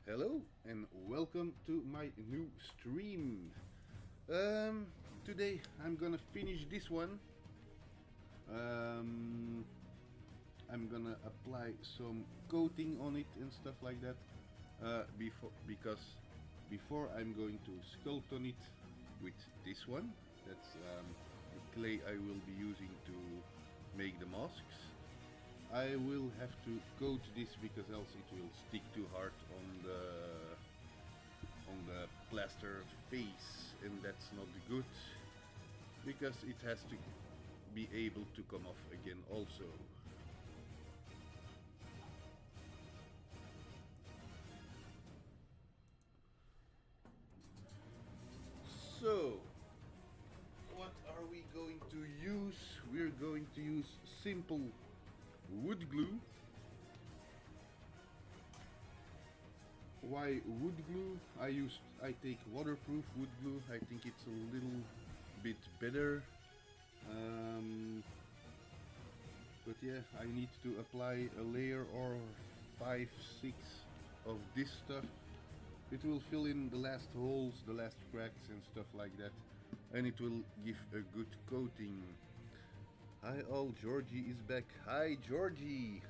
Hello and welcome to my new stream. Today I'm gonna finish this one. I'm gonna apply some coating on it and stuff like that. Before I'm going to sculpt on it with this one. That's the clay I will be using to make the masks. I will have to coat this because else it will stick too hard on the plaster face, and that's not good because it has to be able to come off again also. So what are we going to use? We're going to use simple wood glue. Why wood glue? I take waterproof wood glue. I think it's a little bit better. But yeah, I need to apply a layer or 5-6 of this stuff. It will fill in the last holes, the last cracks and stuff like that, and it will give a good coating. Hi all, Georgie is back. Hi Georgie.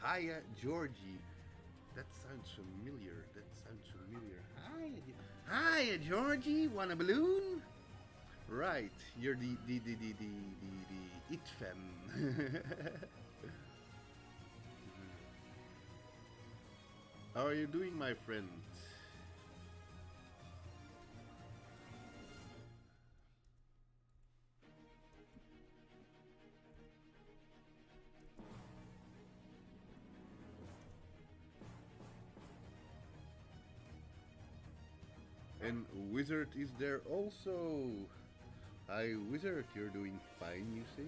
Hiya Georgie. That sounds familiar. Hi Georgie, want a balloon? Right, you're the it fan. How are you doing, my friend? And Wizard is there also. Hi Wizard, you're doing fine, you say?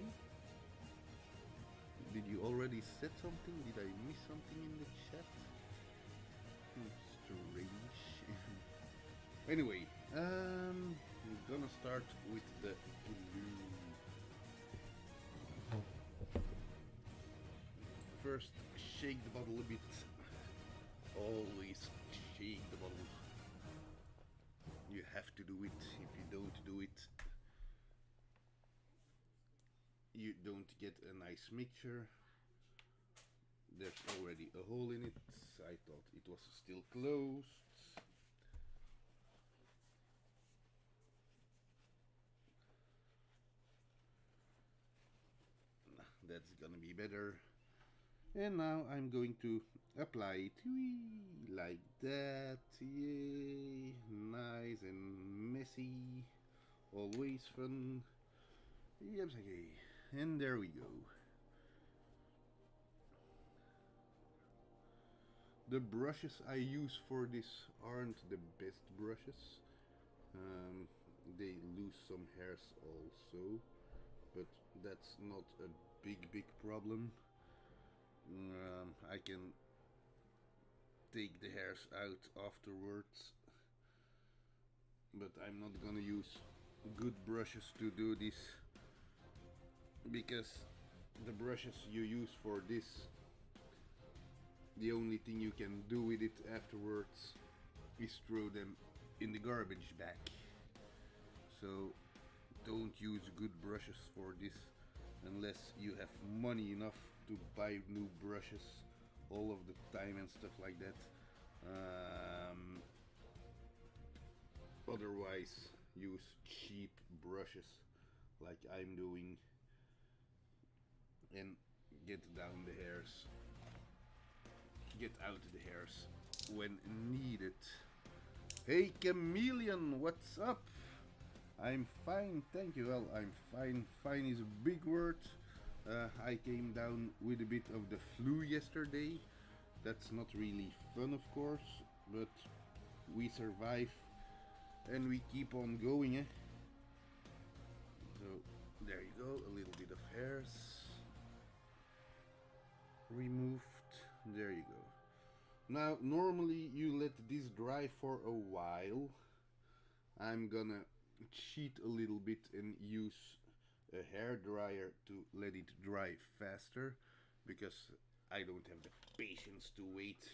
Did you already set something? Did I miss something in the chat? Strange. Anyway, we're gonna start with the glue. First, shake the bottle a bit. Always shake the bottle. You have to do it. If you don't do it, you don't get a nice mixture. There's already a hole in it. I thought it was still closed. That's gonna be better. And now I'm going to apply it like that. Yay! Nice and messy. Always fun. Yep, okay. And there we go. The brushes I use for this aren't the best brushes. They lose some hairs also, but that's not a big problem. I can take the hairs out afterwards, but I'm not gonna use good brushes to do this, because the brushes you use for this, the only thing you can do with it afterwards is throw them in the garbage bag. So don't use good brushes for this unless you have money enough to buy new brushes all of the time and stuff like that. Otherwise, use cheap brushes like I'm doing and get down the hairs. Get out the hairs when needed. Hey Chameleon, what's up? I'm fine, thank you. Well, I'm fine. Fine is a big word. I came down with a bit of the flu yesterday. That's not really fun, of course, but we survive and we keep on going, eh? So there you go, a little bit of hairs removed. There you go. Now normally you let this dry for a while. I'm gonna cheat a little bit and use a hair dryer to let it dry faster, because I don't have the patience to wait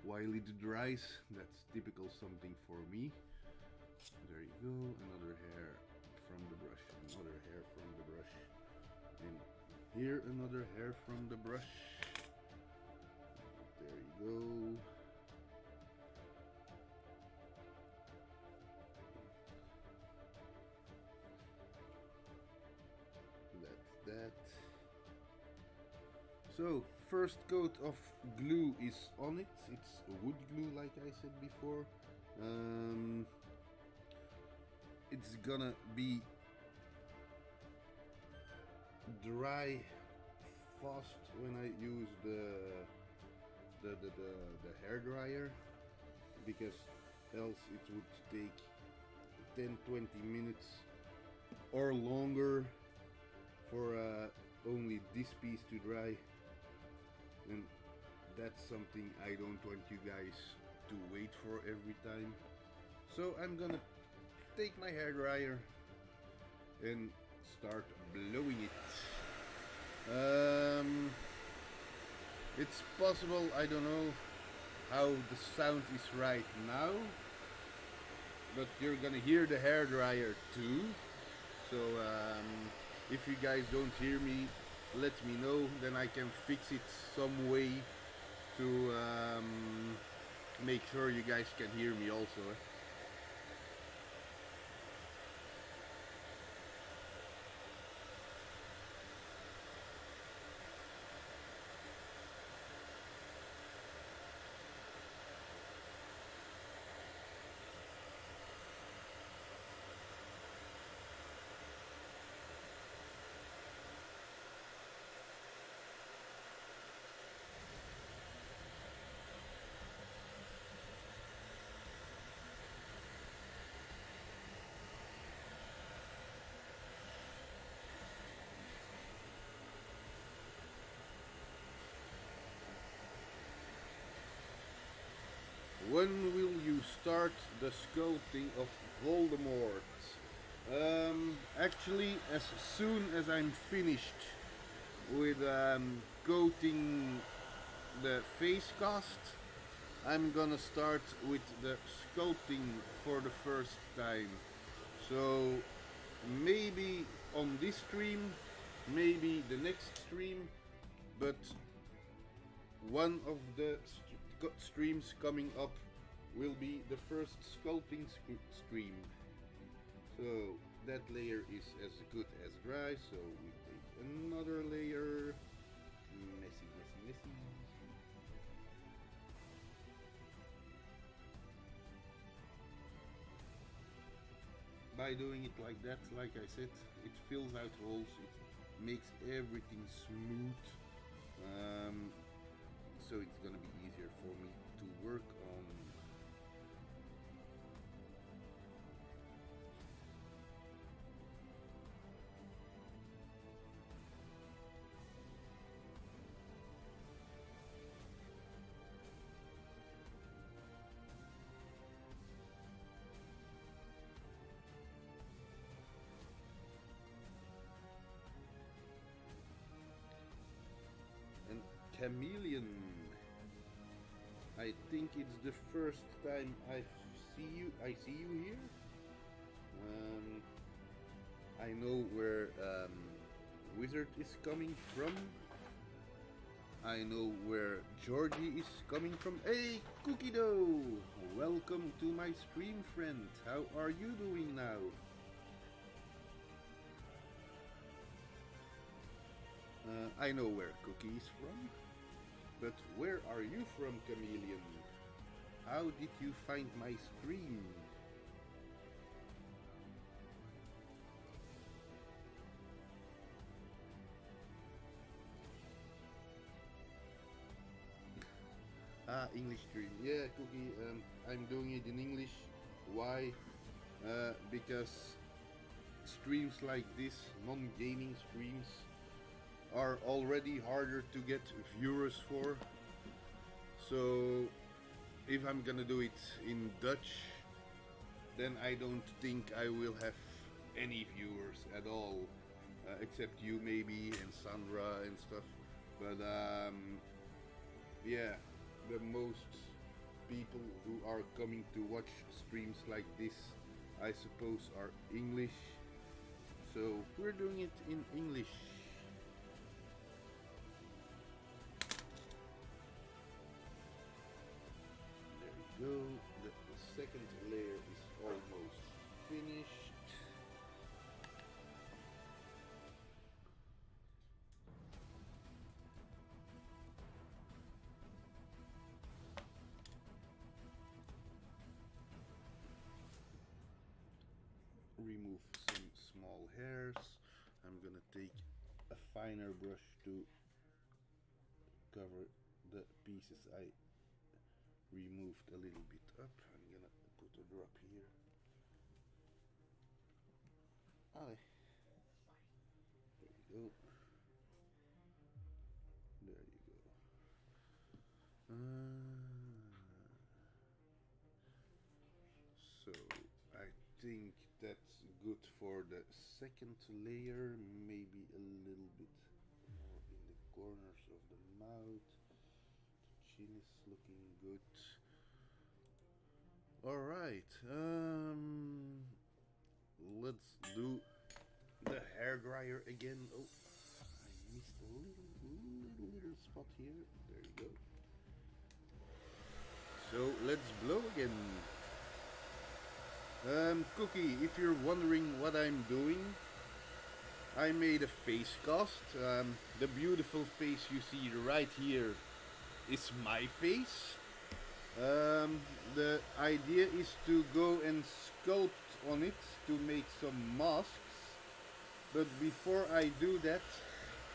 while it dries. That's typical something for me. There you go, another hair from the brush, another hair from the brush, and here another hair from the brush. There you go. That's that. So, first coat of glue is on it. It's wood glue, like I said before. It's gonna be dry fast when I use the hair dryer, because else it would take 10-20 minutes or longer for only this piece to dry, and that's something I don't want you guys to wait for every time. So I'm gonna take my hair dryer and start blowing it. It's possible, I don't know how the sound is right now, but you're gonna hear the hair dryer too. So if you guys don't hear me, let me know, then I can fix it some way to make sure you guys can hear me also. When will you start the sculpting of Voldemort? Actually, as soon as I'm finished with coating the face cast, I'm gonna start with the sculpting for the first time. So maybe on this stream, maybe the next stream, but one of the streams coming up will be the first sculpting stream. So that layer is as good as dry, so we take another layer. Messy, messy, messy. By doing it like that, like I said, it fills out holes, it makes everything smooth. So it's gonna be easier for me to work on. And chameleon, I think it's the first time I see you here. I know where Wizard is coming from. I know where Georgie is coming from. Hey, Cookie Dough! Welcome to my stream, friend. How are you doing now? I know where Cookie is from. But where are you from, Chameleon? How did you find my stream? English stream. Yeah, Cookie, I'm doing it in English. Why? Because streams like this, non-gaming streams, are already harder to get viewers for. So if I'm gonna do it in Dutch, then I don't think I will have any viewers at all, except you maybe and Sandra and stuff. But yeah, the most people who are coming to watch streams like this, I suppose, are English. So we're doing it in English. There we go. The second layer is almost finished. Remove some small hairs. I'm gonna take a finer brush to cover the pieces I removed a little bit up. I'm gonna put a drop here. Allee. There we go. There you go. So I think that's good for the second layer, maybe a little bit more in the corners of the mouth. The chin is looking good. All right, let's do the hair dryer again. Oh, I missed a little spot here. There you go. So let's blow again. Cookie, if you're wondering what I'm doing, I made a face cast. The beautiful face you see right here is my face. The idea is to go and sculpt on it to make some masks. But before I do that,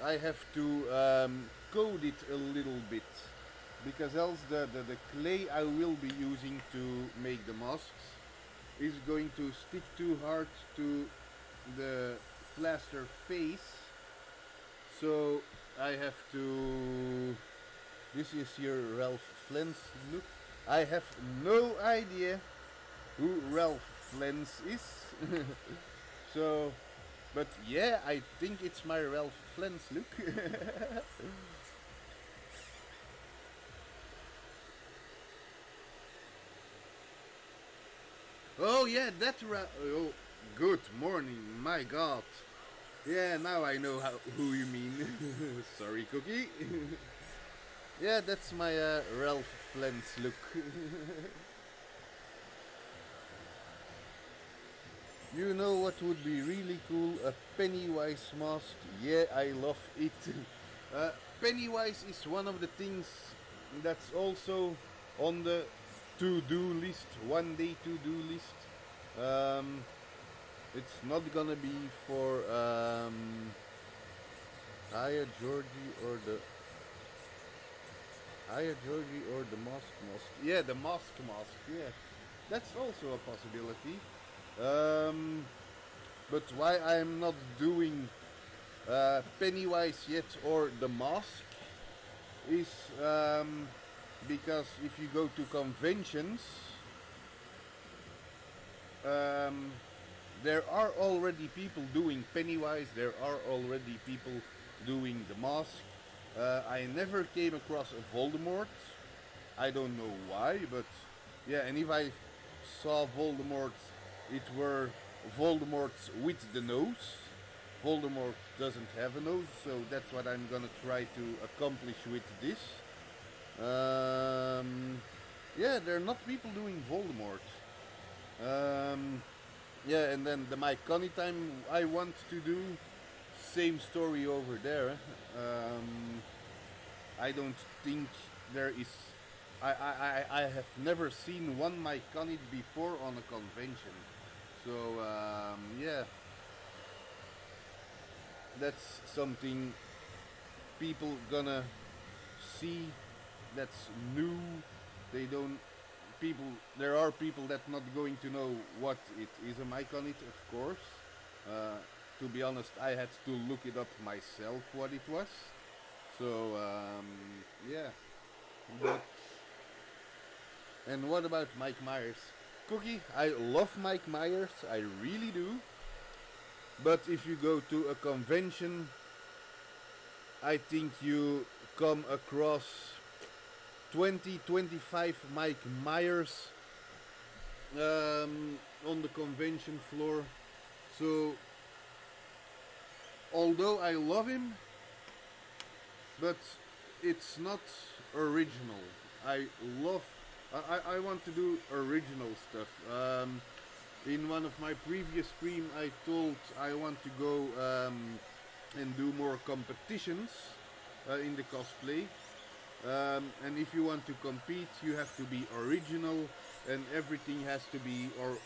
I have to coat it a little bit. Because else the clay I will be using to make the masks is going to stick too hard to the plaster face. So I have to... This is your Ralph Flens look. I have no idea who Ralph Flens is. So, but yeah, I think it's my Ralph Flens look. Oh yeah, oh, good morning, my god. Yeah, now I know who you mean. Sorry, Cookie. Yeah, that's my Ralph Flens look. You know what would be really cool? A Pennywise mask. Yeah, I love it. Pennywise is one of the things that's also on the to-do list, one day to-do list. It's not gonna be for Aya Georgie or the mask. Yeah, the mask. Yeah, that's also a possibility. But why I'm not doing Pennywise yet or the mask is because if you go to conventions, there are already people doing Pennywise, there are already people doing the mask. I never came across a Voldemort. I don't know why, but yeah, and if I saw Voldemort, it were Voldemorts with the nose. Voldemort doesn't have a nose, so that's what I'm gonna try to accomplish with this. Yeah, there are not people doing Voldemort. Yeah, and then the Myconid time I want to do, same story over there. I don't think there is... I have never seen one Myconid before on a convention. So, yeah. That's something people gonna see that's new. They don't... There are people that not going to know what it is a Myconid, of course. To be honest, I had to look it up myself what it was. So yeah. But, and what about Mike Myers? Cookie, I love Mike Myers, I really do. But if you go to a convention, I think you come across 2025 Mike Myers on the convention floor. So, although I love him, but it's not original. I love. I want to do original stuff. In one of my previous stream, I told I want to go and do more competitions in the cosplay. And if you want to compete, you have to be original, and everything has to be, or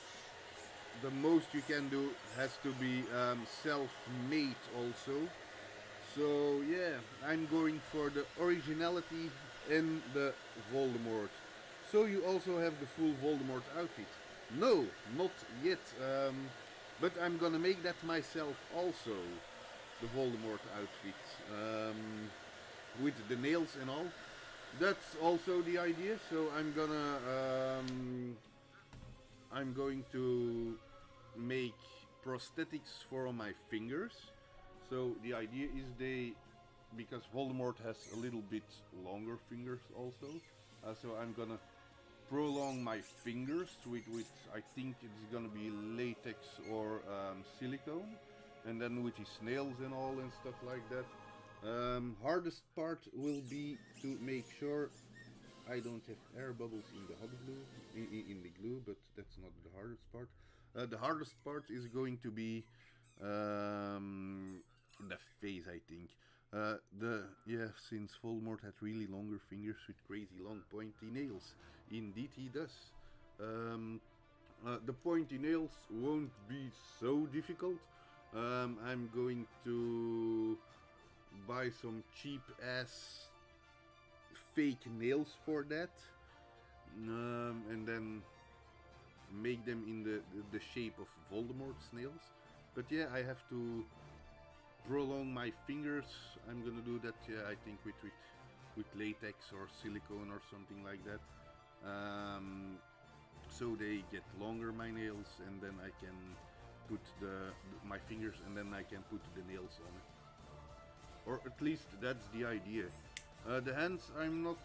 the most you can do has to be self-made also. So yeah, I'm going for the originality and the Voldemort. So you also have the full Voldemort outfit. No, not yet. But I'm gonna make that myself also, the Voldemort outfit. With the nails and all. That's also the idea. So I'm going to make prosthetics for my fingers. So the idea is because Voldemort has a little bit longer fingers also. So I'm gonna prolong my fingers with I think it's gonna be latex or silicone, and then with his nails and all and stuff like that. Hardest part will be to make sure I don't have air bubbles in the hot glue, in the glue, but that's not the hardest part. The hardest part is going to be the face, I think. Since Voldemort had really longer fingers with crazy long pointy nails. Indeed he does. The pointy nails won't be so difficult. I'm going to buy some cheap ass fake nails for that. And then make them in the shape of Voldemort's nails. But yeah, I have to prolong my fingers. I'm gonna do that, yeah, I think with latex or silicone or something like that. So they get longer, my nails, and then I can put my fingers, and then I can put the nails on it. Or at least that's the idea. The hands, I'm not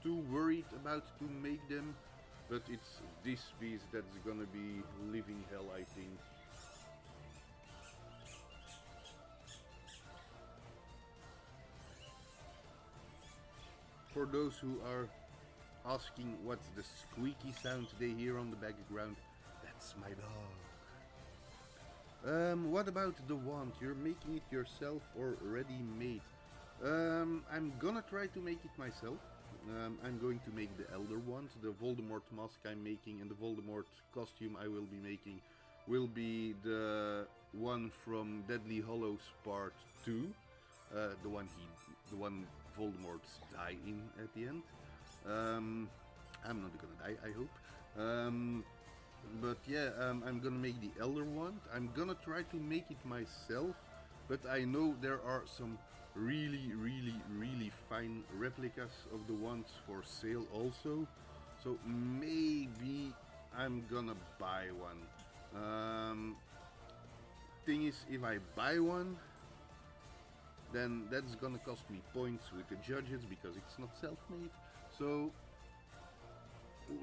too worried about to make them, but it's this piece that's gonna be living hell, I think. For those who are asking what's the squeaky sound they hear on the background, that's my dog. What about the wand? You're making it yourself or ready-made? I'm gonna try to make it myself. I'm going to make the Elder Wand. The Voldemort mask I'm making and the Voldemort costume I will be making will be the one from Deadly Hallows Part 2. The one Voldemort's die in at the end. I'm not gonna die, I hope. But yeah, I'm gonna make the Elder Wand. I'm gonna try to make it myself, but I know there are some really fine replicas of the ones for sale also. So maybe I'm gonna buy one. Thing is, if I buy one, then that's gonna cost me points with the judges because it's not self-made. So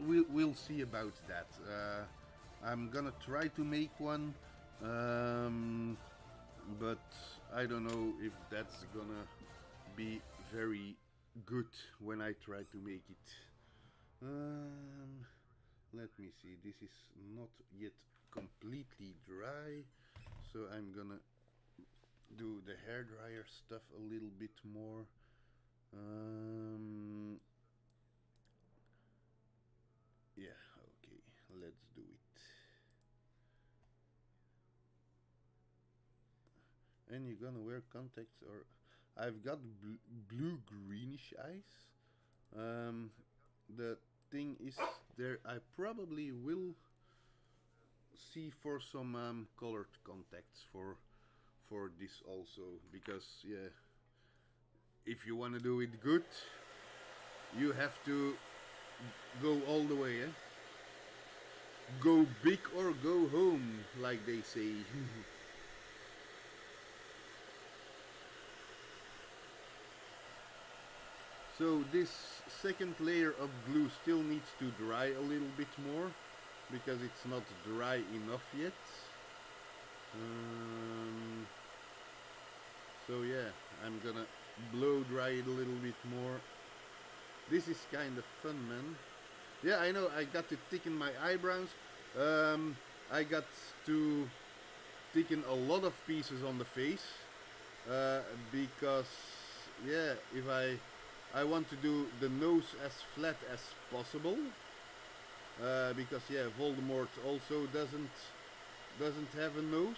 we'll see about that. I'm gonna try to make one, but I don't know if that's gonna be very good when I try to make it. Let me see, this is not yet completely dry, so I'm gonna do the hairdryer stuff a little bit more. Yeah, okay, let's do it. And you're gonna wear contacts, or I've got blue greenish eyes. The thing is, there I probably will see for some colored contacts for this also, because yeah, if you want to do it good, you have to go all the way, eh? Go big or go home, like they say. So this second layer of glue still needs to dry a little bit more because it's not dry enough yet. So yeah, I'm gonna blow dry it a little bit more. This is kind of fun, man. Yeah, I know, I got to thicken my eyebrows. I got to thicken a lot of pieces on the face. Because, yeah, if I want to do the nose as flat as possible. Because, yeah, Voldemort also doesn't have a nose.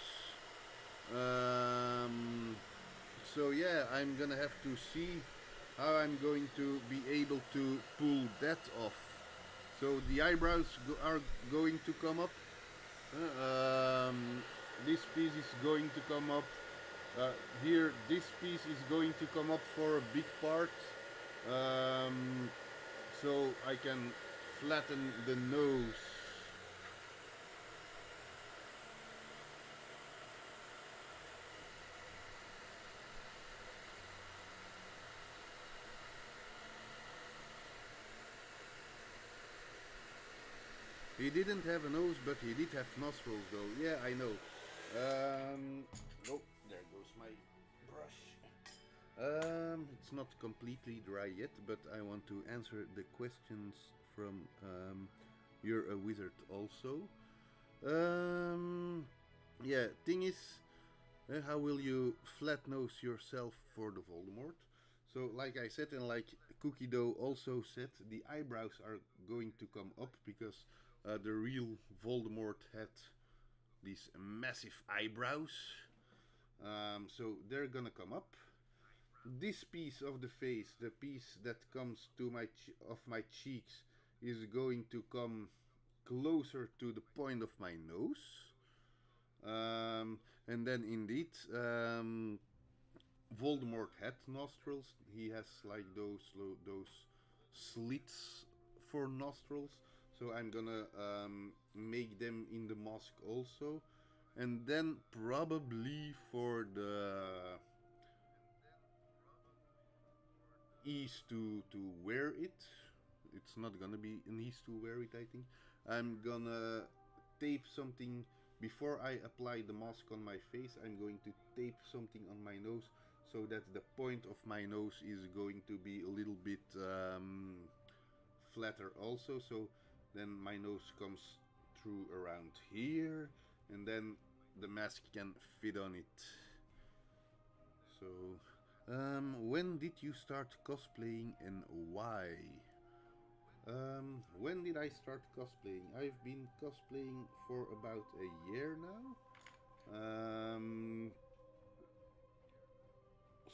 So yeah, I'm gonna have to see how I'm going to be able to pull that off. So the eyebrows are going to come up. This piece is going to come up. Here, this piece is going to come up for a big part. So I can flatten the nose. He didn't have a nose, but he did have nostrils, though. Yeah, I know. Oh, there goes my brush. It's not completely dry yet, but I want to answer the questions from You're a Wizard also. Yeah, thing is, how will you flat nose yourself for the Voldemort? So, like I said, and like Cookie Dough also said, the eyebrows are going to come up because the real Voldemort had these massive eyebrows. So they're gonna come up. This piece of the face, the piece that comes to my cheeks, is going to come closer to the point of my nose. And then indeed, Voldemort had nostrils. He has like those slits for nostrils. So I'm gonna make them in the mask also. And then probably for the ease to wear it, it's not gonna be an ease to wear it, I think. I'm gonna tape something before I apply the mask on my face. I'm going to tape something on my nose so that the point of my nose is going to be a little bit flatter also. So then my nose comes through around here, and then the mask can fit on it. So, when did you start cosplaying and why? When did I start cosplaying? I've been cosplaying for about a year now.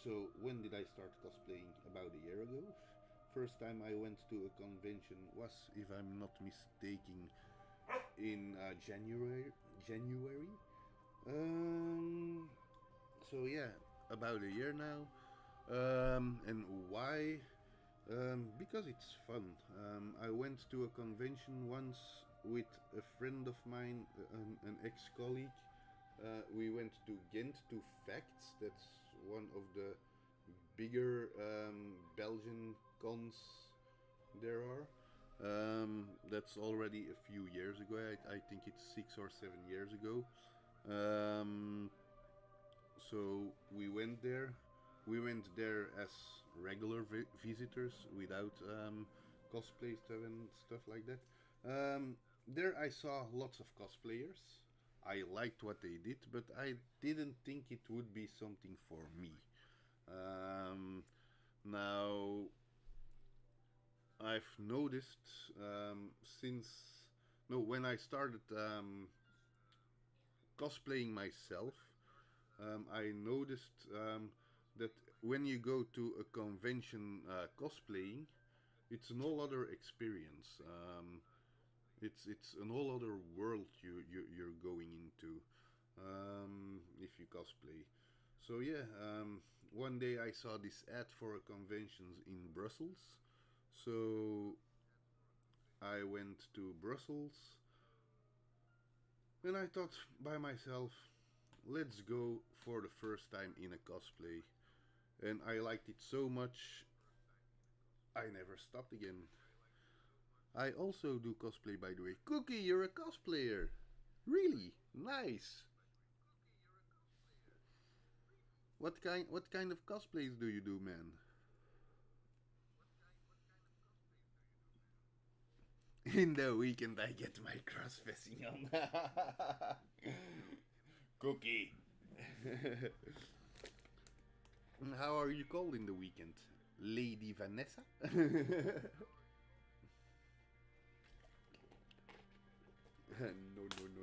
So when did I start cosplaying? About a year ago. First time I went to a convention was, if I'm not mistaken, in January. So yeah, about a year now. And why? Because it's fun. I went to a convention once with a friend of mine, an ex-colleague. We went to Ghent to Facts. That's one of the bigger Belgian cons there are. That's already a few years ago. I think it's 6 or 7 years ago. So we went there. We went there as regular visitors without cosplay stuff and stuff like that. There I saw lots of cosplayers. I liked what they did, but I didn't think it would be something for me. Now, I've noticed since no, when I started cosplaying myself, I noticed that when you go to a convention cosplaying, it's an all other experience. It's an all other world you're going into if you cosplay. So yeah, one day I saw this ad for a convention in Brussels. So I went to Brussels and I thought by myself, let's go for the first time in a cosplay. And I liked it so much. I never stopped again. I also do cosplay, by the way. Cookie, you're a cosplayer. Really? Nice. What kind of cosplays do you do, man? In the weekend I get my cross-dressing on. Cookie. How are you called in the weekend? Lady Vanessa?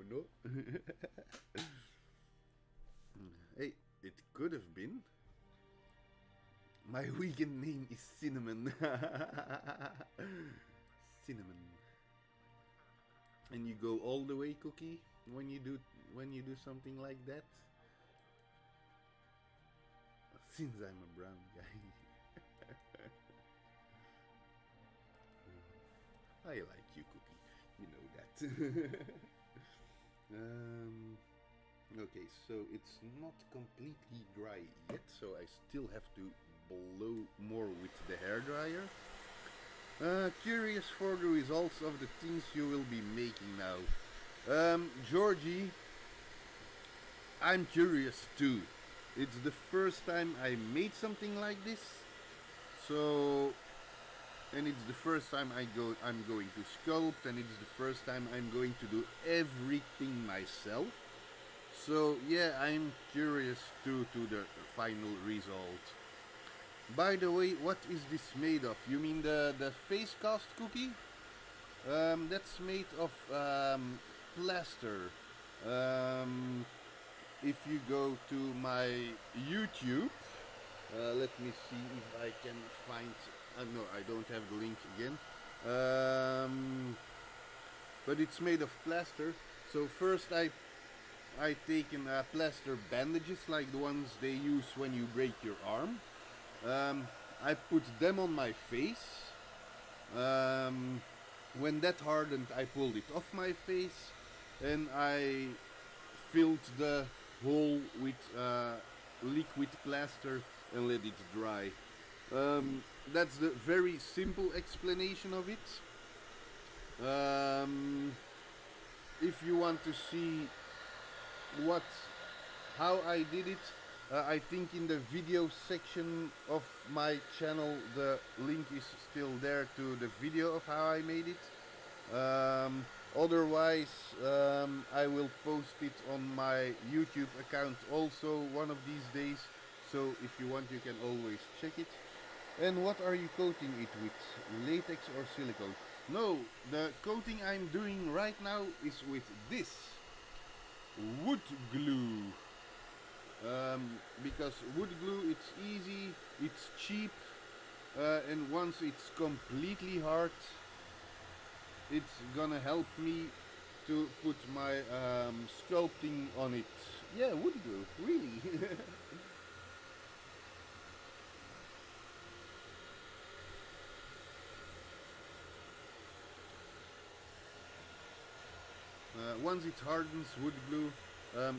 No. Hey, it could have been. My weekend name is Cinnamon. Cinnamon. And you go all the way, Cookie, when you do something like that? Since I'm a brown guy. I like you, Cookie. You know that. Okay, so it's not completely dry yet, so I still have to blow more with the hairdryer. Curious for the results of the things you will be making now. Georgie, I'm curious too. It's the first time I made something like this, so, and it's the first time I'm going to sculpt, and it's the first time I'm going to do everything myself. So yeah, I'm curious too to the final result. By the way, what is this made of? You mean the face cast, Cookie? That's made of plaster. If you go to my YouTube, let me see if I can find. No, I don't have the link again. But it's made of plaster. So first I taken plaster bandages like the ones they use when you break your arm. I put them on my face. When that hardened, I pulled it off my face, and I filled the hole with liquid plaster and let it dry. That's the very simple explanation of it. If you want to see how I did it, I think in the video section of my channel the link is still there to the video of how I made it. Otherwise, I will post it on my YouTube account also one of these days, so if you want you can always check it. And what are you coating it with? Latex or silicone? No, the coating I'm doing right now is with this wood glue. Because wood glue, it's easy, it's cheap, and once it's completely hard, it's gonna help me to put my sculpting on it. Yeah, wood glue, really. Once it hardens, wood glue,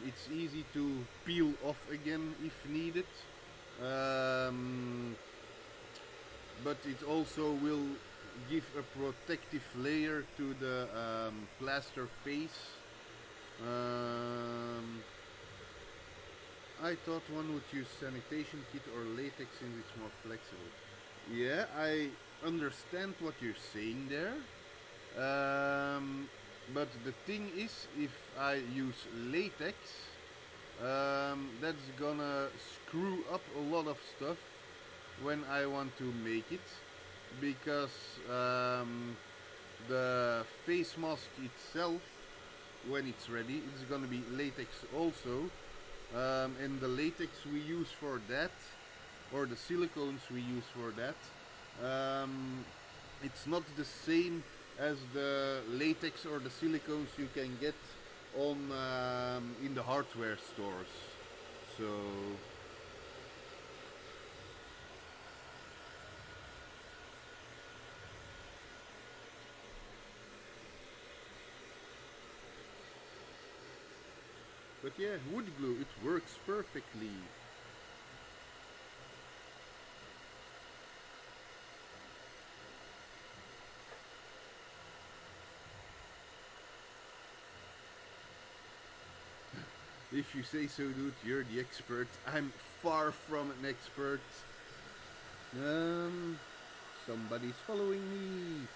it's easy to peel off again if needed, but it also will give a protective layer to the plaster face. I thought one would use sanitation kit or latex since it's more flexible. Yeah, I understand what you're saying there. But the thing is, if I use latex, that's gonna screw up a lot of stuff when I want to make it, because the face mask itself, when it's ready, it's gonna be latex also, and the latex we use for that, or the silicones we use for that, it's not the same as the latex or the silicones you can get on in the hardware stores. So but yeah, wood glue, it works perfectly. If you say so, dude, you're the expert. I'm far from an expert. Somebody's following me.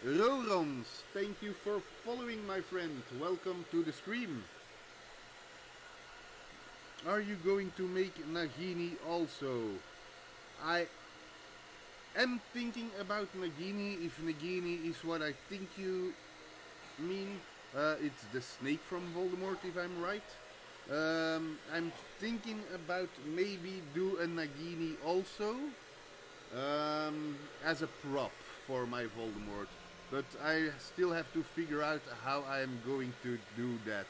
Rorons, thank you for following, my friend. Welcome to the stream. Are you going to make Nagini also? I am thinking about Nagini, if Nagini is what I think you mean. It's the snake from Voldemort, if I'm right. I'm thinking about maybe do a Nagini also as a prop for my Voldemort. But I still have to figure out how I'm going to do that.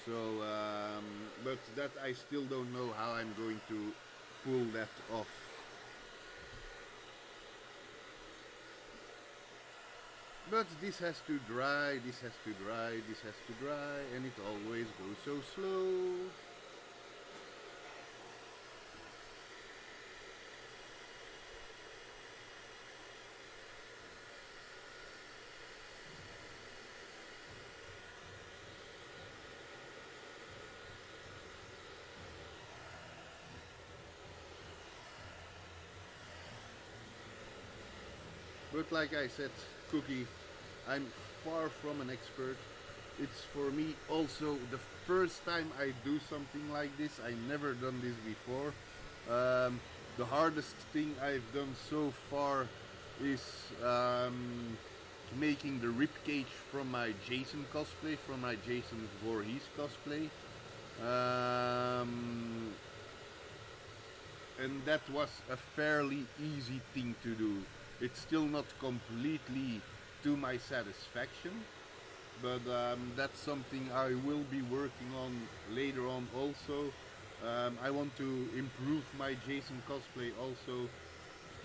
So, but that I still don't know how I'm going to pull that off. But this has to dry, this has to dry, this has to dry, and it always goes so slow. But like I said, Cookie, I'm far from an expert. It's for me also the first time I do something like this. I never done this before. The hardest thing I've done so far is making the ribcage from my Jason cosplay, from my Jason Voorhees cosplay. And that was a fairly easy thing to do. It's still not completely to my satisfaction, but that's something I will be working on later on also. I want to improve my Jason cosplay also,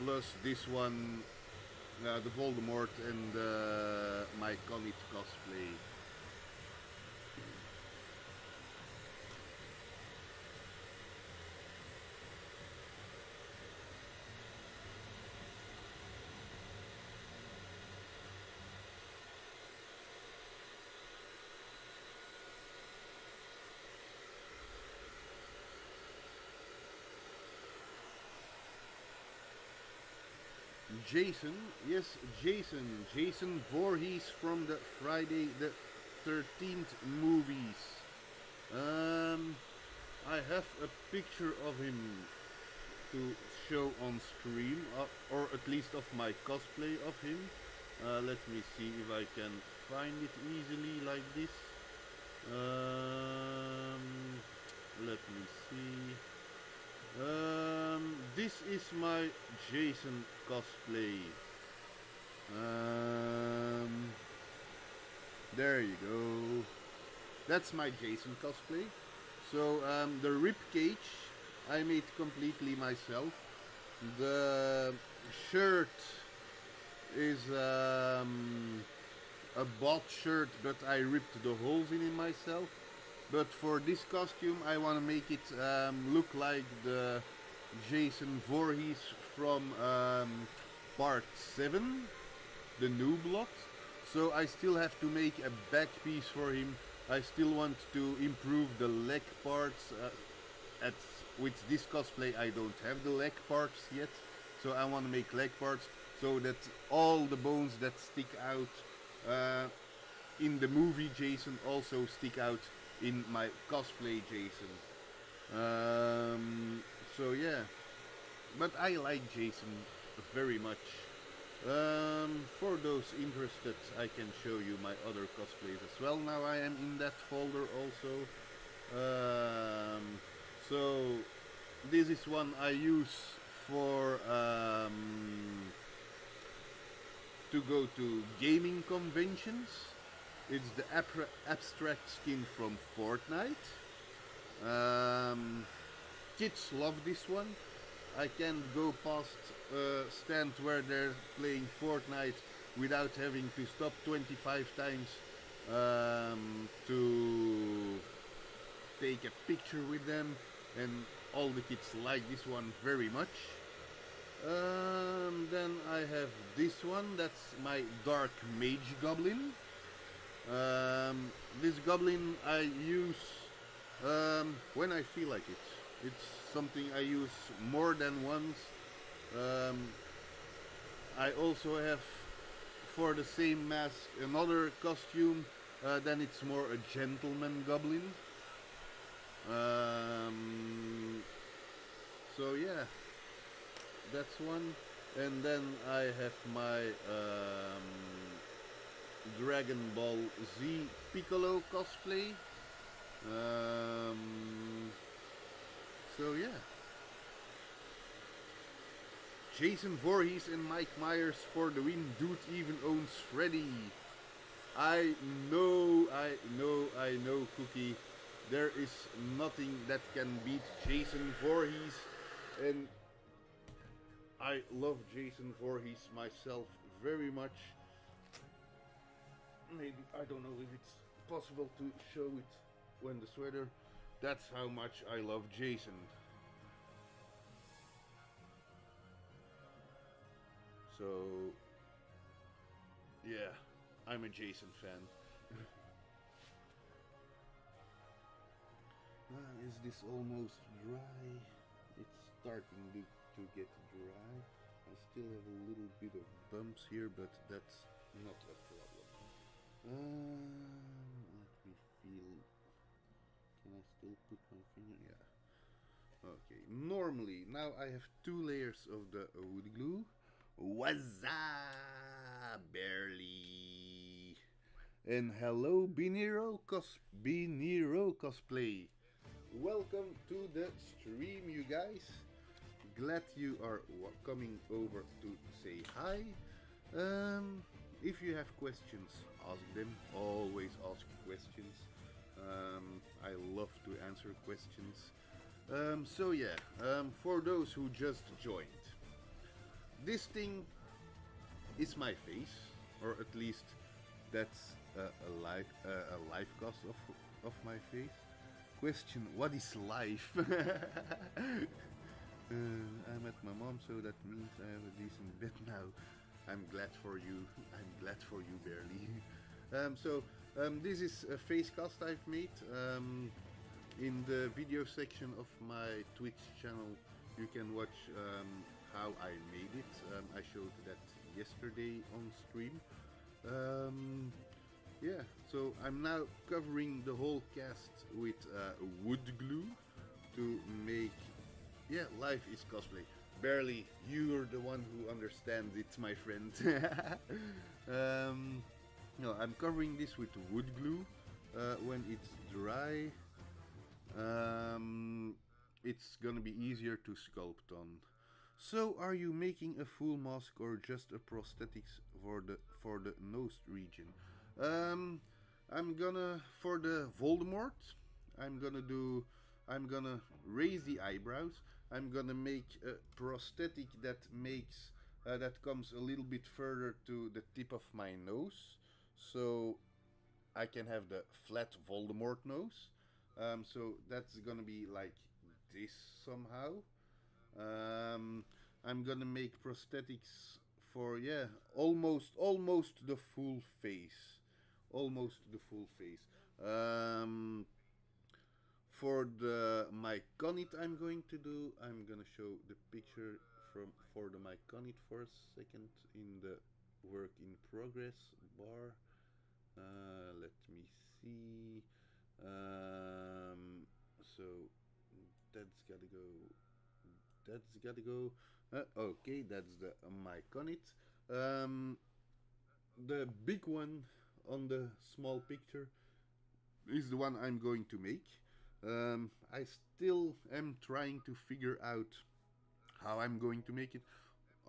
plus this one, the Voldemort and Myconid cosplay. Jason, yes, Jason Voorhees from the Friday the 13th movies. I have a picture of him to show on stream, or at least of my cosplay of him. Let me see if I can find it easily like this. Let me see. This is my Jason cosplay. There you go. That's my Jason cosplay. So the rib cage I made completely myself. The shirt is a bought shirt, but I ripped the holes in it myself. But for this costume I want to make it look like the Jason Voorhees from part 7, the new block. So I still have to make a back piece for him. I still want to improve the leg parts. With this cosplay I don't have the leg parts yet. So I want to make leg parts so that all the bones that stick out in the movie Jason also stick out in my cosplay Jason. So yeah, but I like Jason very much. For those interested, I can show you my other cosplays as well. Now I am in that folder also. So this is one I use for to go to gaming conventions. It's the abstract skin from Fortnite. Kids love this one. I can't go past a stand where they're playing Fortnite without having to stop 25 times to take a picture with them, and all the kids like this one very much. Then I have this one, that's my Dark Mage Goblin. This goblin I use when I feel like it. It's something I use more than once. Um, I also have for the same mask another costume. Then it's more a gentleman goblin. So yeah, that's one. And then I have my Dragon Ball Z Piccolo cosplay. So yeah. Jason Voorhees and Mike Myers for the win. Dude even owns Freddy. I know, Cookie. There is nothing that can beat Jason Voorhees. And I love Jason Voorhees myself very much. Maybe, I don't know if it's possible to show it when the sweater. That's how much I love Jason. So, yeah, I'm a Jason fan. Is this almost dry? It's starting to get dry. I still have a little bit of bumps here, but that's not a problem. Let me feel. Can I still put my finger? Yeah. Okay. Normally, now I have 2 layers of the wood glue. What's up, barely? And hello, Binero Cosplay. Welcome to the stream, you guys. Glad you are coming over to say hi. If you have questions, ask them. Always ask questions. I love to answer questions. So yeah, for those who just joined, this thing is my face, or at least that's a live cast of my face. Question: what is life? I'm at my mom, so that means I have a decent bed now. I'm glad for you. I'm glad for you, barely. This is a face cast I've made. In the video section of my Twitch channel, you can watch how I made it. I showed that yesterday on stream. Yeah, so I'm now covering the whole cast with wood glue to make. Yeah, life is cosplay. Barely, you're the one who understands it, my friend. No, I'm covering this with wood glue. When it's dry, it's gonna be easier to sculpt on. So, are you making a full mask or just a prosthetics for the nose region? I'm gonna for the Voldemort. I'm gonna raise the eyebrows. I'm gonna make a prosthetic that makes that comes a little bit further to the tip of my nose, so I can have the flat Voldemort nose. So that's gonna be like this somehow. I'm gonna make prosthetics for almost the full face, almost the full face. For the Myconid I'm going to show the picture for the Myconid for a second in the work in progress bar. Let me see. So that's gotta go. That's gotta go. Okay, that's the Myconid. The big one on the small picture is the one I'm going to make. I still am trying to figure out how I'm going to make it.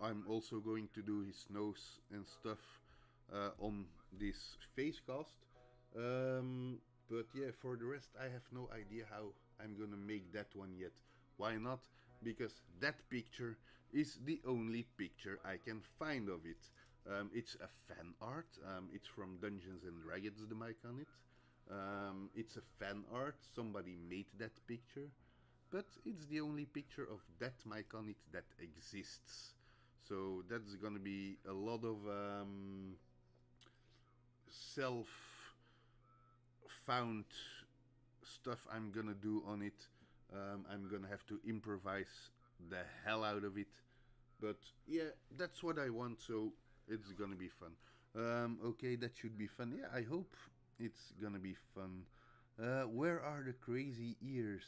I'm also going to do his nose and stuff on this face cast. But yeah, for the rest, I have no idea how I'm gonna make that one yet. Why not? Because that picture is the only picture I can find of it. It's a fan art. It's from Dungeons and Dragons, the mic on it. It's a fan art. Somebody made that picture, but it's the only picture of that mic on it that exists. So that's gonna be a lot of self found stuff I'm gonna do on it. I'm gonna have to improvise the hell out of it. But yeah, that's what I want, so it's gonna be fun. Okay, that should be fun. Yeah, I hope it's gonna be fun. Where are the crazy ears?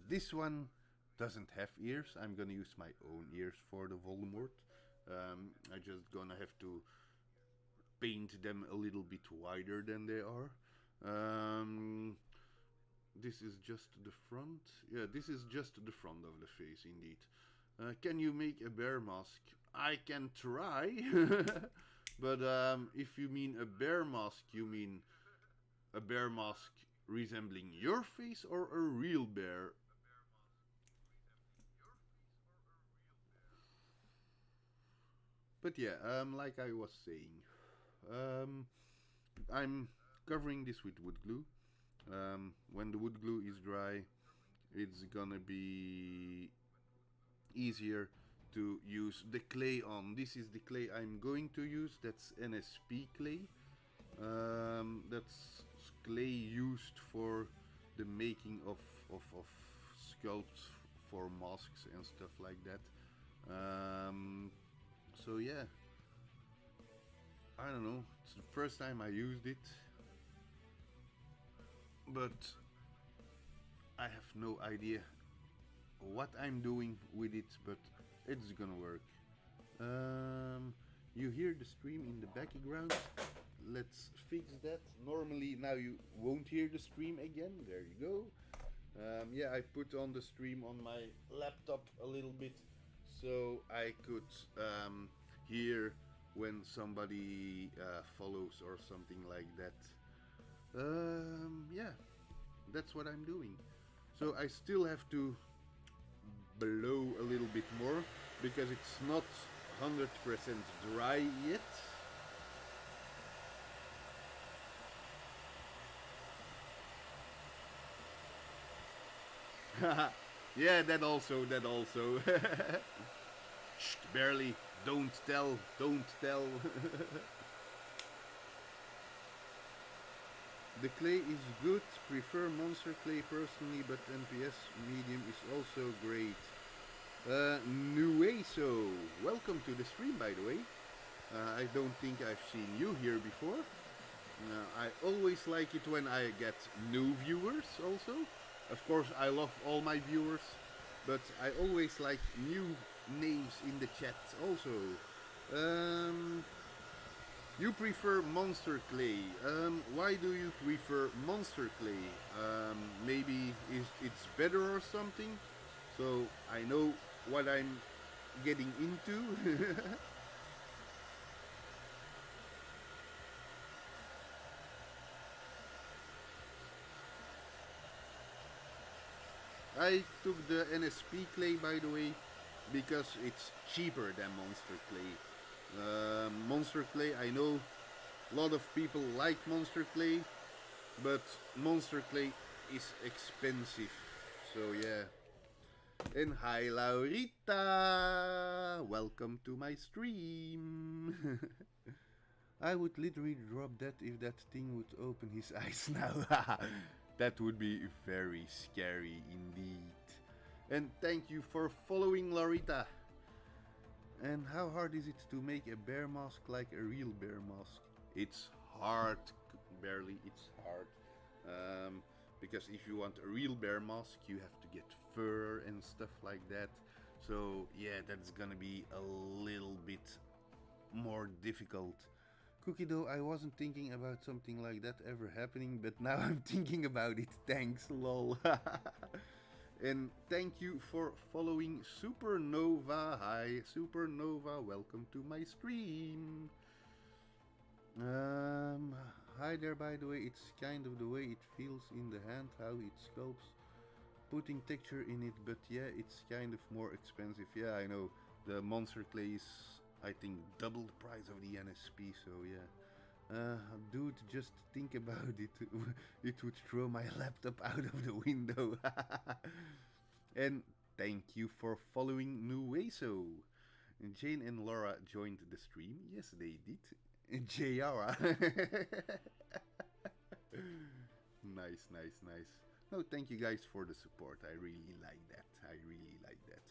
This one doesn't have ears. I'm gonna use my own ears for the Voldemort. I just gonna have to paint them a little bit wider than they are. This is just the front. Yeah, this is just the front of the face, indeed. Can you make a bear mask? I can try, but if you mean a bear mask, you mean a bear mask resembling your face or a real bear? But yeah, like I was saying, um, I'm covering this with wood glue. When the wood glue is dry, it's gonna be easier to use the clay on. This is the clay I'm going to use. That's NSP clay. That's clay used for the making of sculpts for masks and stuff like that. So yeah, I don't know. It's the first time I used it, but I have no idea what I'm doing with it, but it's gonna work. You hear the stream in the background. Let's fix that. Normally now you won't hear the stream again. There you go. Yeah, I put on the stream on my laptop a little bit so I could hear when somebody follows or something like that. Yeah, that's what I'm doing. So I still have to blow a little bit more because it's not 100% dry yet. Yeah, that also. Shh, barely. Don't tell. The clay is good. Prefer monster clay personally, but NPS medium is also great. Nueso, welcome to the stream, by the way. I don't think I've seen you here before. I always like it when I get new viewers also. Of course, I love all my viewers, but I always like new names in the chat also. You prefer monster clay. Why do you prefer monster clay? Maybe it's better or something? So I know what I'm getting into. I took the NSP clay, by the way, because it's cheaper than monster clay. Monster clay, I know a lot of people like monster clay, but monster clay is expensive. So yeah. And hi Laurita! Welcome to my stream! I would literally drop that if that thing would open his eyes now. That would be very scary indeed. And thank you for following, Laurita. And how hard is it to make a bear mask like a real bear mask? It's hard, barely, it's hard. Because if you want a real bear mask, you have to get fur and stuff like that. So yeah, that's gonna be a little bit more difficult. Cookie dough, I wasn't thinking about something like that ever happening, but now I'm thinking about it. Thanks, lol. And thank you for following Supernova. Hi, Supernova. Welcome to my stream. Hi there, by the way. It's kind of the way it feels in the hand, how it sculpts. Putting texture in it, but yeah, it's kind of more expensive. Yeah, I know. The monster clay is, I think, double the price of the NSP, so yeah. Dude, just think about it. It would throw my laptop out of the window. And thank you for following Nueso. Jane and Laura joined the stream. Yes, they did. JR. Nice, nice, nice. No, thank you guys for the support. I really like that. I really like that.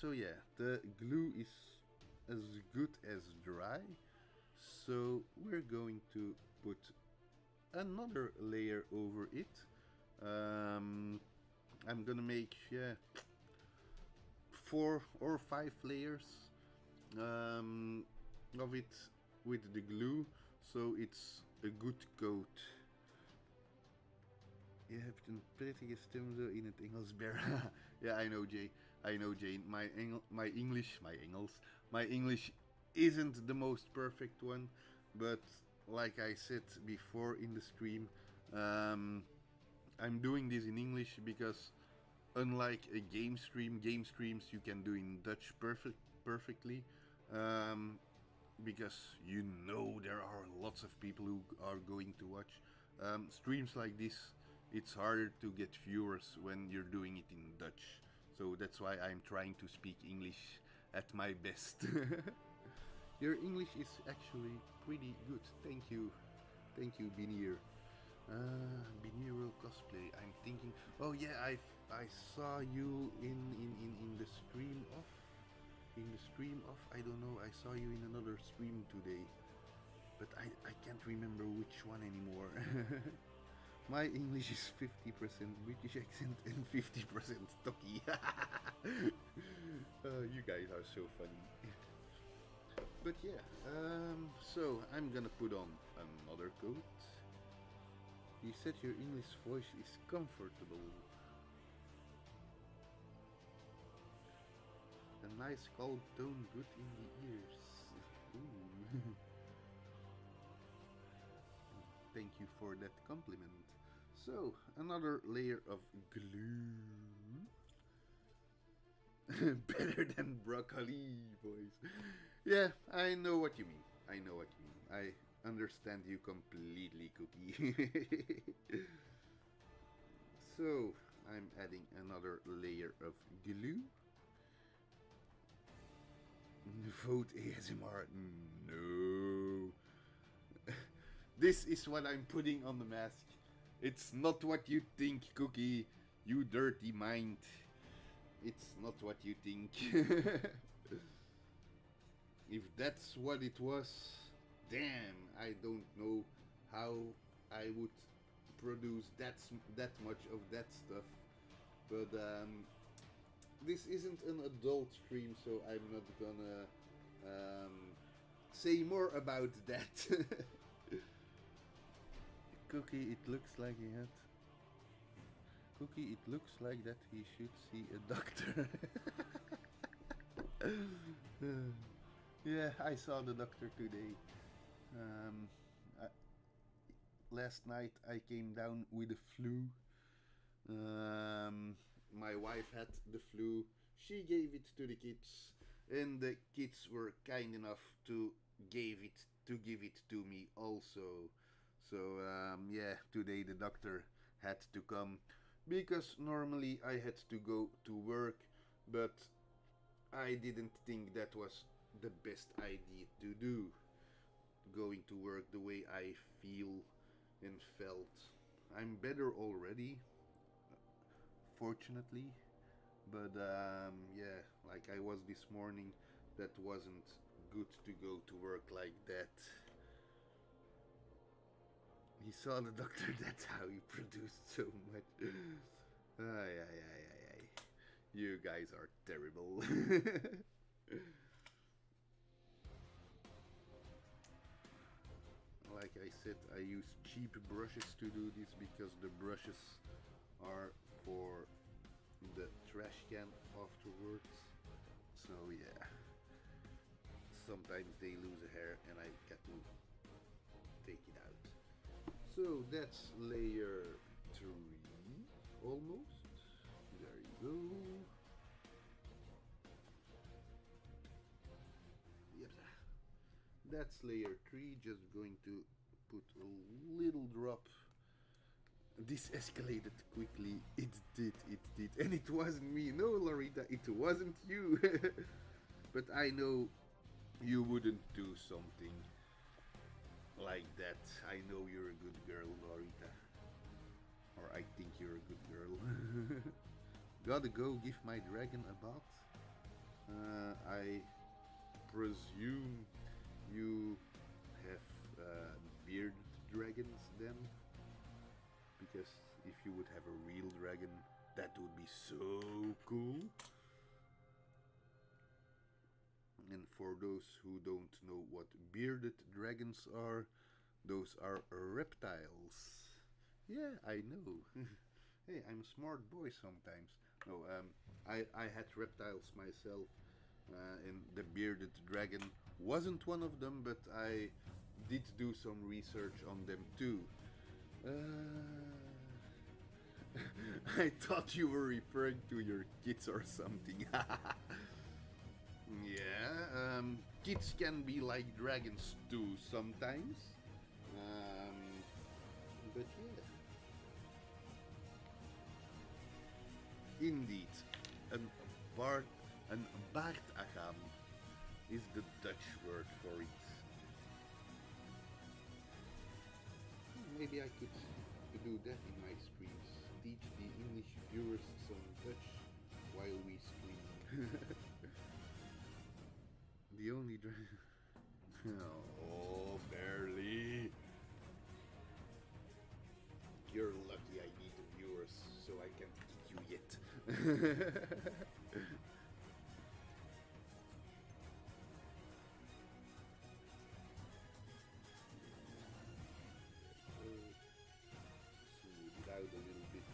So yeah, the glue is as good as dry. So we're going to put another layer over it. I'm gonna make, yeah, 4 or 5 layers um, of it with the glue, so it's a good coat. Je hebt een prettige stem zo in het Engels, Bear. Yeah, I know, Jay. I know, Jane. My English isn't the most perfect one, but like I said before in the stream, I'm doing this in English because unlike a game streams you can do in Dutch perfectly, because you know there are lots of people who are going to watch streams like this. It's harder to get viewers when you're doing it in Dutch, so that's why I'm trying to speak English at my best. Your English is actually pretty good. Thank you, Binir. Biniro cosplay. I'm thinking. Oh yeah, I saw you in the stream off. In the stream off, I don't know. I saw you in another stream today, but I can't remember which one anymore. My English is 50% British accent and 50% Toki. You guys are so funny. But yeah, so I'm gonna put on another coat. You said your English voice is comfortable. A nice calm tone, good in the ears. Ooh. Thank you for that compliment. So, another layer of glue. Better than broccoli, boys. Yeah, I know what you mean. I know what you mean. I understand you completely, Cookie. So, I'm adding another layer of glue. Vote ASMR. No. This is what I'm putting on the mask. It's not what you think, Cookie. You dirty mind. It's not what you think. If that's what it was, damn, I don't know how I would produce that much of that stuff. But this isn't an adult stream, so I'm not gonna say more about that. Cookie, it looks like he had. Cookie, it looks like that he should see a doctor. Yeah, I saw the doctor today. I, last night I came down with a flu. My wife had the flu. She gave it to the kids, and the kids were kind enough to give it to me also. So yeah, today the doctor had to come because normally I had to go to work, but I didn't think that was the best idea to do. Going to work the way I feel and felt. I'm better already, fortunately, but yeah, like I was this morning, that wasn't good to go to work like that. He saw the doctor, that's how he produced so much. Ay. You guys are terrible. Like I said, I use cheap brushes to do this because the brushes are for the trash can afterwards. So yeah, sometimes they lose a hair and I got to take it out. So that's layer 3 almost. There you go. Yep. That's layer 3. Just going to put a little drop. This escalated quickly. It did. And it wasn't me. No, Lorita, it wasn't you. But I know you wouldn't do something like that. I know you're a good girl, Lorita. Or I think you're a good girl. Gotta go give my dragon a bath. I presume you have bearded dragons then? Because if you would have a real dragon, that would be so cool. And for those who don't know what bearded dragons are, those are reptiles. Yeah, I know. Hey, I'm a smart boy sometimes. No, I had reptiles myself, and the bearded dragon wasn't one of them, but I did do some research on them too. I thought you were referring to your kids or something. Yeah, kids can be like dragons too sometimes. But yeah. Indeed, een een baardagam is the Dutch word for it. Maybe I could do that in my streams. Teach the English viewers some Dutch while we stream. The only oh, barely. You're lucky I need the viewers, so I can't kick you yet. Smooth it out a little bit.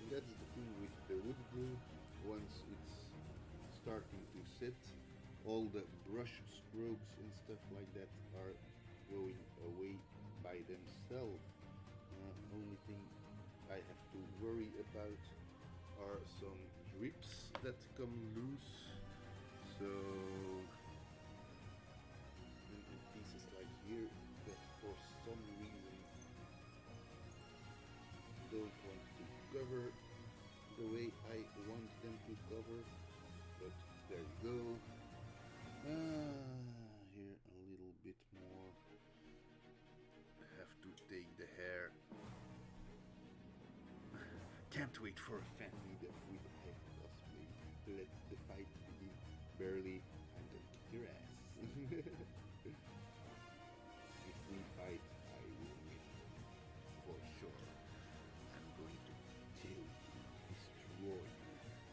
And that's the thing with the wood glue. Once it's starting to set, all the brush strokes and stuff like that are going away by themselves. Only thing I have to worry about are some drips that come loose. So in pieces like here that for some reason don't want to cover the way I want them to cover, but there you go. Here a little bit more. Have to take the hair. Can't wait for a fan meetup with hair cosplay. Let the fight begin. Barely, I'm gonna kick your ass. If we fight, I will win. For sure. I'm going to kill you. Destroy you.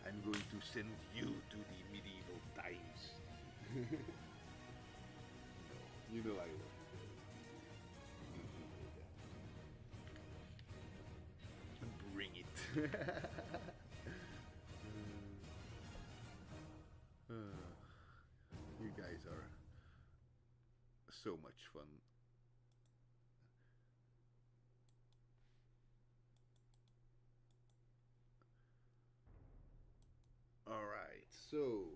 I'm going to send you to the medieval times. You know I love you. You know that. Bring it. You guys are so much fun. Alright, so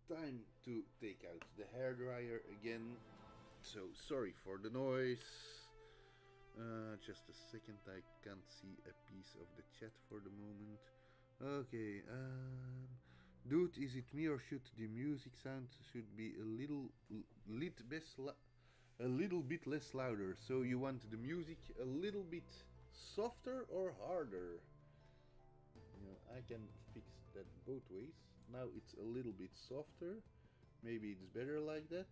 time to take out the hairdryer again. So sorry for the noise. Just a second, I can't see a piece of the chat for the moment. Okay, dude, is it me or should the music sound should be a little bit less louder? So you want the music a little bit softer or harder? You know, I can fix that both ways. Now it's a little bit softer. Maybe it's better like that.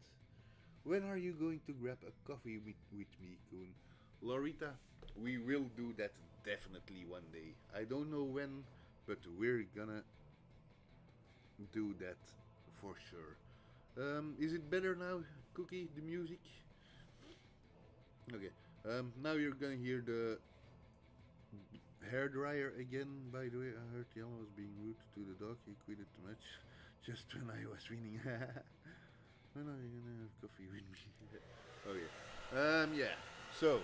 When are you going to grab a coffee with me, Koen? Lorita, we will do that definitely one day. I don't know when, but we're gonna do that for sure. Is it better now, Cookie, the music? Okay, now you're gonna hear the hairdryer again. By the way, I heard Jan was being rude to the dog. He quitted the match just when I was winning. When are you gonna have coffee with me? Okay. Yeah. So,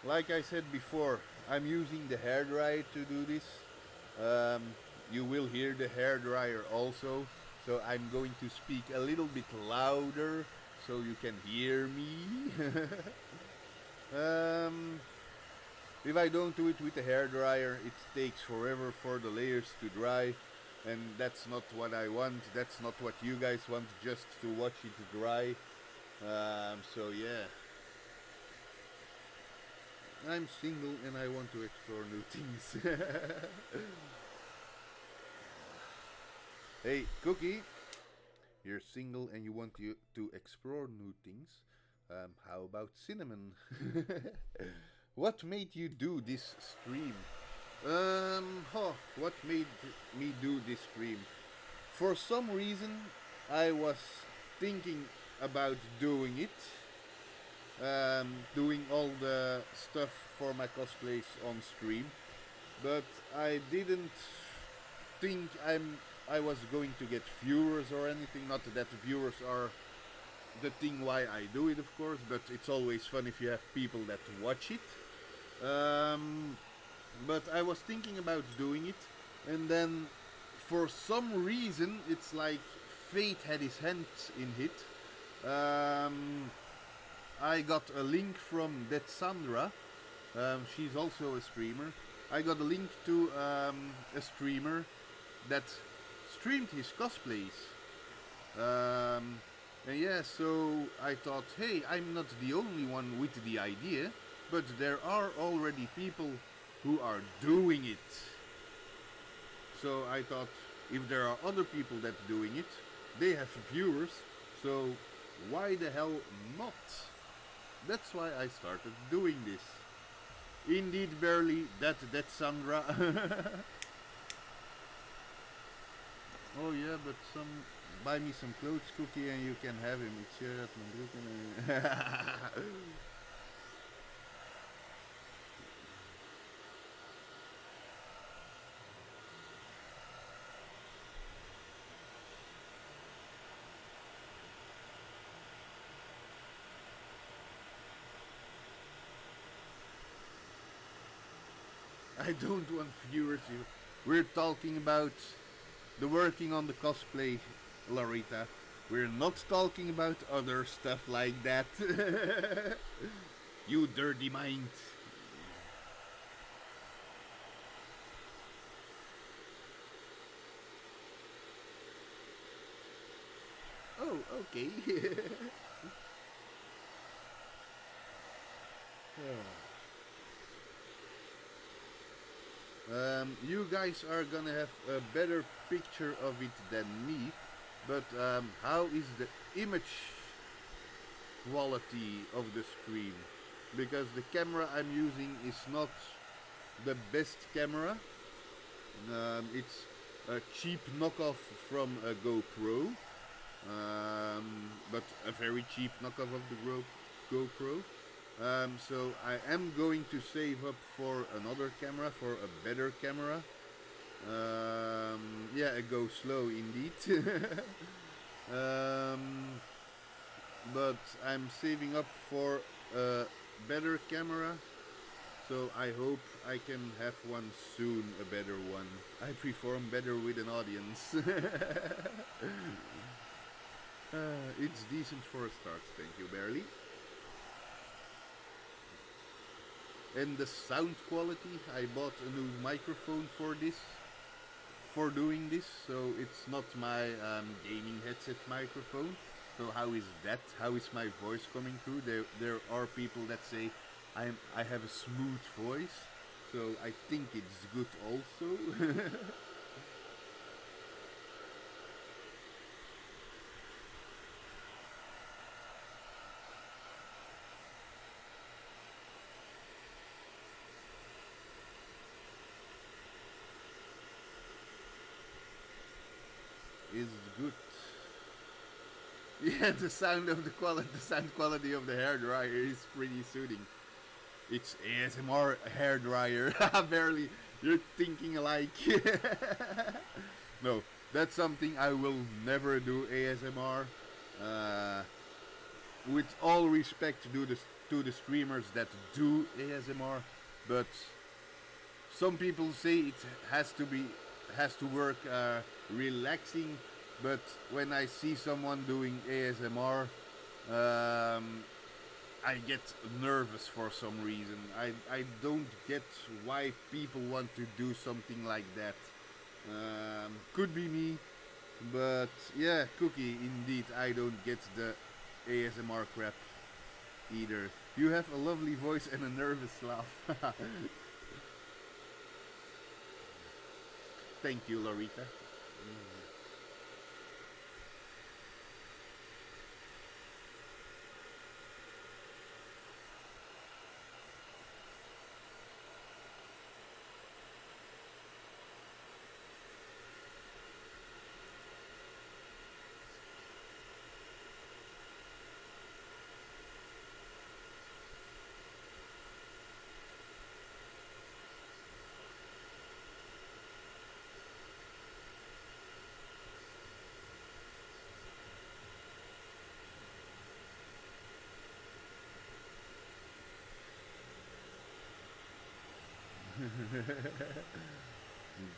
like I said before, I'm using the hairdryer to do this. You will hear the hairdryer also. So I'm going to speak a little bit louder so you can hear me. If I don't do it with the hairdryer, it takes forever for the layers to dry. and that's not what I want. That's not what you guys want, just to watch it dry. So yeah, I'm single and I want to explore new things. Hey, Cookie, you're single and you want to explore new things. How about Cinnamon? What made you do this stream? What made me do this stream? For some reason, I was thinking about doing it. Doing all the stuff for my cosplays on stream. But I didn't think I was going to get viewers or anything. Not that viewers are the thing why I do it, of course, but it's always fun if you have people that watch it. But I was thinking about doing it, and then for some reason it's like fate had his hand in it. I got a link from that Sandra. She's also a streamer. I got a link to a streamer that streamed his cosplays. And yeah, so I thought, hey, I'm not the only one with the idea, but there are already people who are doing it. So I thought, if there are other people that are doing it, they have viewers, so why the hell not? That's why I started doing this. Indeed, barely, that's Sandra. Oh yeah, but buy me some clothes, Cookie, and you can have him. Ik zeg het, mijn broek en... I don't want viewers. We're talking about the working on the cosplay, Larita. We're not talking about other stuff like that. You dirty mind. Oh, okay. You guys are gonna have a better picture of it than me, but how is the image quality of the stream? Because the camera I'm using is not the best camera. It's a cheap knockoff from a GoPro, but a very cheap knockoff of the GoPro. So I am going to save up for another camera, for a better camera. Yeah, it goes slow indeed. But I'm saving up for a better camera, so I hope I can have one soon, a better one. I perform better with an audience. It's decent for a start, thank you, Barely. And the sound quality, I bought a new microphone for doing this, so it's not my gaming headset microphone. So how is that? How is my voice coming through? There are people that say I have a smooth voice, so I think it's good also. Is good. Yeah, the sound quality of the hairdryer is pretty soothing. It's ASMR hairdryer. Barely, you're thinking alike. No, that's something I will never do. ASMR. With all respect to the streamers that do ASMR, but some people say it has to work relaxing, but when I see someone doing ASMR, I get nervous for some reason. I don't get why people want to do something like that. Could be me, but yeah, Cookie, indeed, I don't get the ASMR crap either. You have a lovely voice and a nervous laugh. Thank you, Lorita.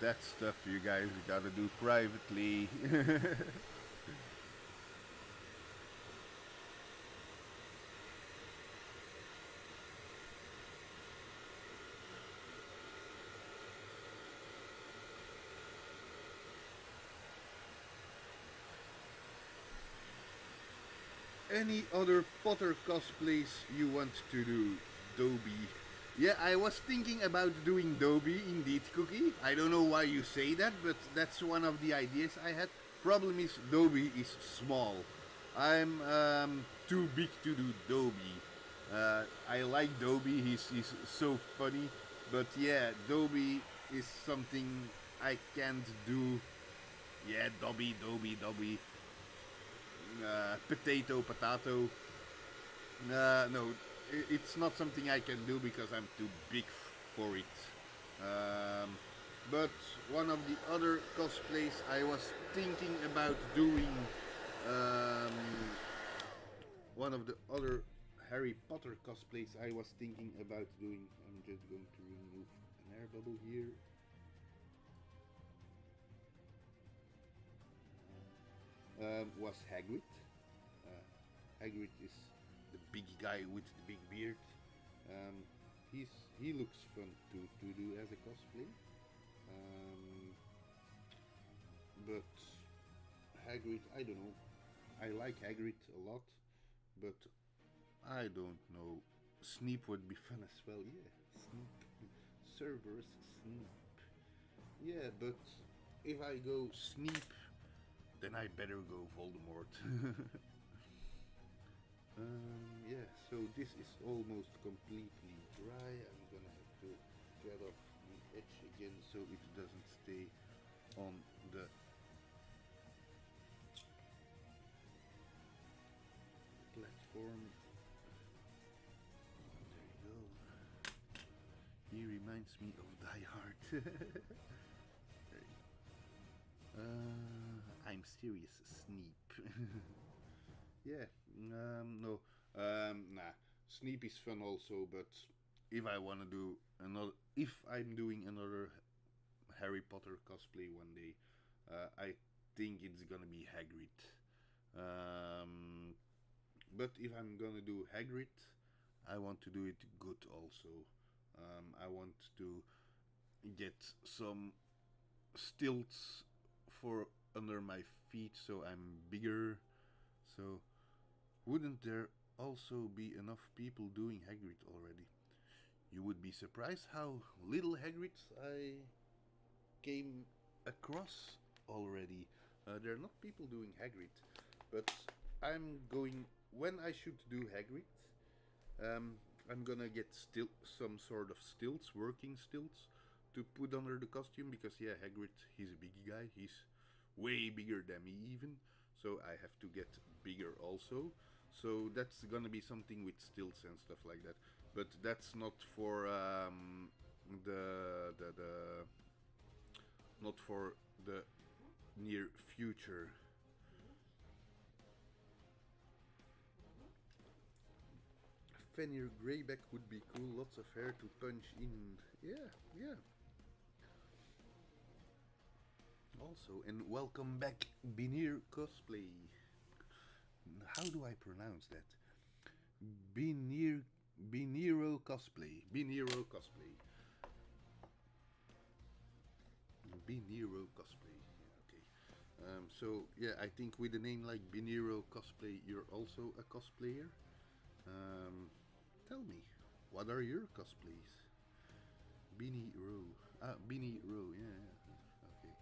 That stuff you guys gotta do privately. Any other Potter cosplays you want to do, Dobby? Yeah, I was thinking about doing Dobby, indeed, Cookie. I don't know why you say that, but that's one of the ideas I had. Problem is, Dobby is small. I'm too big to do Dobby. I like Dobby, he's so funny, but yeah, Dobby is something I can't do. Yeah, Dobby. Potato. No, it's not something I can do because I'm too big for it. Um, but one of the other cosplays I was thinking about doing, um, one of the other Harry Potter cosplays I was thinking about doing. I'm just going to remove an air bubble here. Was Hagrid. Hagrid is the big guy with the big beard. Um, he looks fun to do as a cosplay. Um, but Hagrid, I don't know. I like Hagrid a lot, but I don't know. Snape would be fun as well. Yeah, Snape. Cerberus Snape. Yeah, but if I go Snape, then I better go Voldemort. Yeah, so this is almost completely dry. I'm gonna have to get off the edge again so it doesn't stay on the platform. There you go. He reminds me of Die Hard. There you go. I'm serious, Snape. Yeah, no, nah. Snape is fun also, but if I want to do another, if I'm doing another Harry Potter cosplay one day, I think it's gonna be Hagrid. Um, but if I'm gonna do Hagrid, I want to do it good also. I want to get some stilts for under my feet so I'm bigger. So wouldn't there also be enough people doing Hagrid already? You would be surprised how little Hagrid I came across already. There are not people doing Hagrid, but I'm going when I should do Hagrid. Um, I'm gonna get still some sort of stilts, working stilts, to put under the costume because yeah, Hagrid, he's a big guy. He's way bigger than me even, so I have to get bigger also. So that's gonna be something with stilts and stuff like that. But that's not for the not for the near future. Fenrir Greyback would be cool. Lots of hair to punch in. Yeah, yeah. Also, and welcome back, Binir Cosplay. How do I pronounce that? Binir Biniro Cosplay. Biniro Cosplay. Binero Cosplay. Yeah, okay. So yeah, I think with a name like Binero Cosplay, you're also a cosplayer. Tell me, what are your cosplays? Binero. Binero. Yeah, yeah. Okay.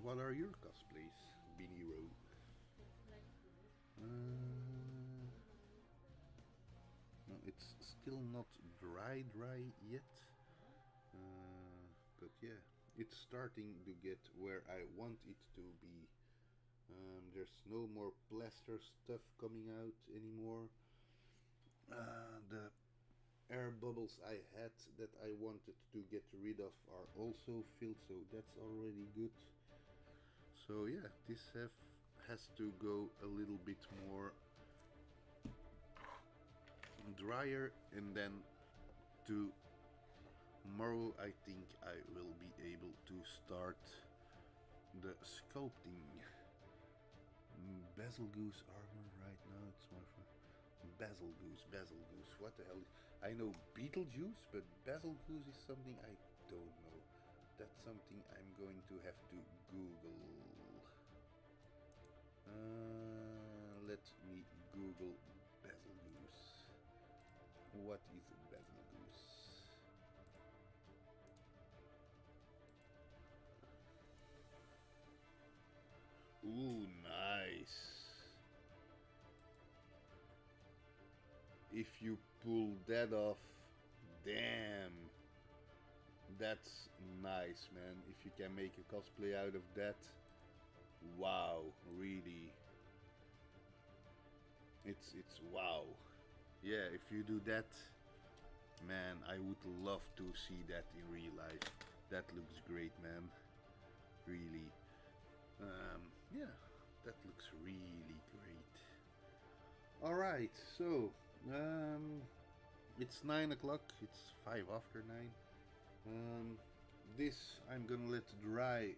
What are your cosplays, Binero? No, it's still not dry yet. But yeah, it's starting to get where I want it to be. There's no more plaster stuff coming out anymore. The air bubbles I had that I wanted to get rid of are also filled, so that's already good. So yeah, this has to go a little bit more drier, and then tomorrow I think I will be able to start the sculpting. Basil Goose armor right now, it's my Basil Goose. What the hell? I know Beetlejuice, but Basil Goose is something I don't know. That's something I'm going to have to Google. Let me Google Basil Goose. What is Basil Goose? Ooh, nice. If you pull that off, damn. That's nice, man. If you can make a cosplay out of that, wow, really. It's wow. Yeah, if you do that, man, I would love to see that in real life. That looks great, man. Really. Yeah, that looks really great. Alright, so it's 9 o'clock, it's 5 after 9. This I'm gonna let dry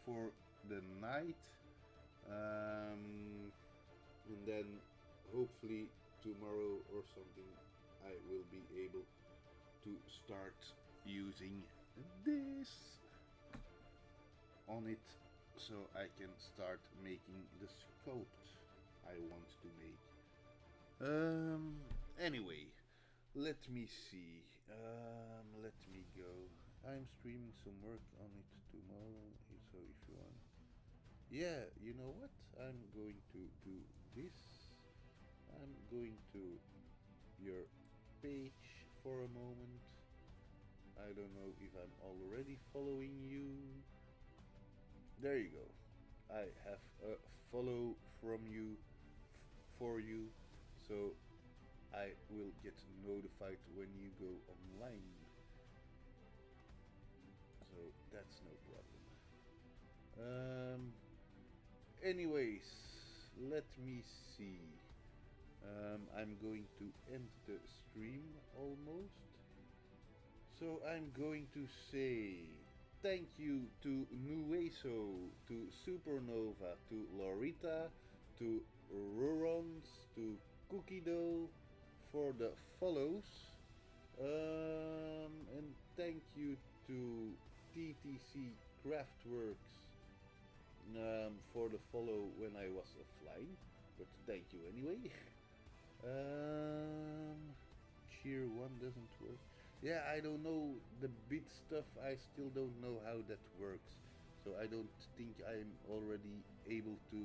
for the night, and then hopefully tomorrow or something I will be able to start using this on it, so I can start making the sculpt I want to make. Anyway, let me see. Let me go. I'm streaming some work on it tomorrow, so if you want. Yeah, you know what? I'm going to do this. I'm going to your page for a moment. I don't know if I'm already following you. There you go. I have a follow from you for you, so I will get notified when you go online. So that's no problem. Anyways, let me see. I'm going to end the stream almost. So I'm going to say thank you to Nueso, to Supernova, to Lorita, to Rurons, to Cookie Dough for the follows. And thank you to TTC Craftworks for the follow when I was offline. But thank you anyway. Cheer 1 doesn't work. Yeah, I don't know the bit stuff. I still don't know how that works. So I don't think I'm already able to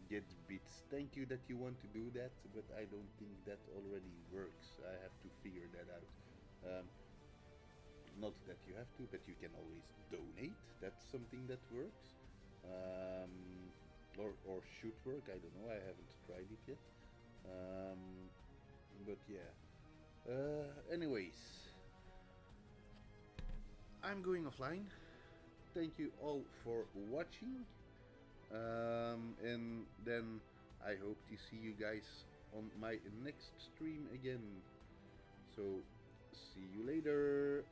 get bits. Thank you that you want to do that, but I don't think that already works. I have to figure that out. Not that you have to, but you can always donate. That's something that works. Or should work. I don't know. I haven't tried it yet. But yeah. Anyways, I'm going offline. Thank you all for watching. And then I hope to see you guys on my next stream again. So, see you later.